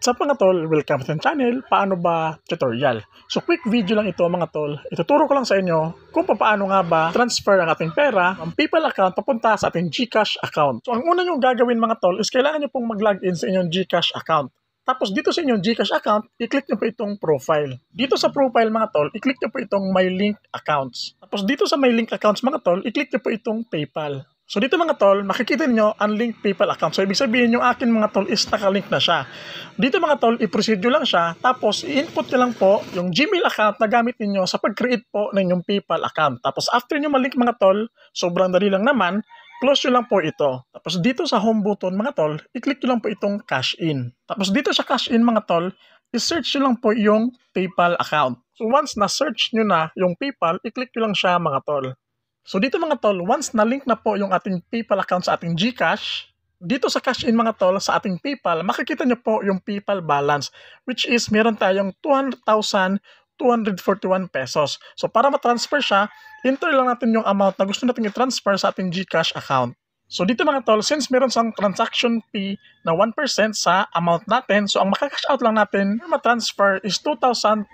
What's up mga tol? Welcome to the channel. Paano ba tutorial? So quick video lang ito mga tol. Ituturo ko lang sa inyo kung paano nga ba transfer ang ating pera ang PayPal account papunta sa ating GCash account. So ang una nyo gagawin mga tol is kailangan nyo pong mag-login sa inyong GCash account. Tapos dito sa inyong GCash account, i-click nyo po itong profile. Dito sa profile mga tol, i-click nyo po itong My Link Accounts. Tapos dito sa My Link Accounts mga tol, i-click nyo po itong PayPal. So dito mga tol, makikita niyo unlinked PayPal account. So ibig sabihin yung akin mga tol is nakalink na siya. Dito mga tol, i-proceed nyo lang siya. Tapos i-input nyo lang po yung Gmail account na gamit niyo sa pag-create po ng inyong PayPal account. Tapos after nyo malink mga tol, sobrang dali lang naman, close nyo lang po ito. Tapos dito sa home button mga tol, i-click nyo lang po itong cash in. Tapos dito sa cash in mga tol, i-search nyo lang po yung PayPal account. So once na-search nyo na yung PayPal, i-click nyo lang siya mga tol. So dito mga tol, once na-link na po yung ating PayPal account sa ating GCash, dito sa cash in mga tol sa ating PayPal, makikita nyo po yung PayPal balance, which is meron tayong 200,241 pesos. So para matransfer siya, enter lang natin yung amount na gusto natin i-transfer sa ating GCash account. So dito mga tol, since meron sang transaction fee na 1% sa amount natin, so ang makakash out lang natin na matransfer is 2,219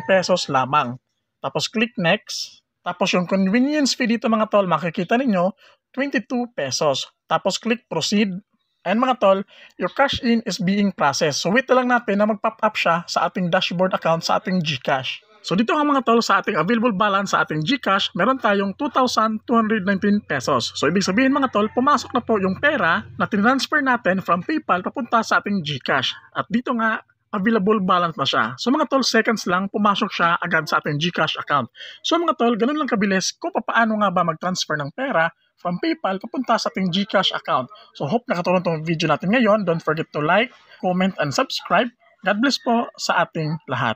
pesos lamang. Tapos click next. Tapos yung convenience fee dito mga tol, makikita ninyo, 22 pesos. Tapos click proceed. And mga tol, your cash in is being processed. So wait lang natin na mag-pop up siya sa ating dashboard account sa ating GCash. So dito nga mga tol, sa ating available balance sa ating GCash, meron tayong 2,219 pesos. So ibig sabihin mga tol, pumasok na po yung pera na tinransfer natin from PayPal papunta sa ating GCash. At dito nga, available balance na siya. So mga tol, seconds lang, pumasok siya agad sa ating GCash account. So mga tol, ganun lang kabilis kung paano nga ba mag-transfer ng pera from PayPal papunta sa ating GCash account. So hope nakatulong tong video natin ngayon. Don't forget to like, comment, and subscribe. God bless po sa ating lahat.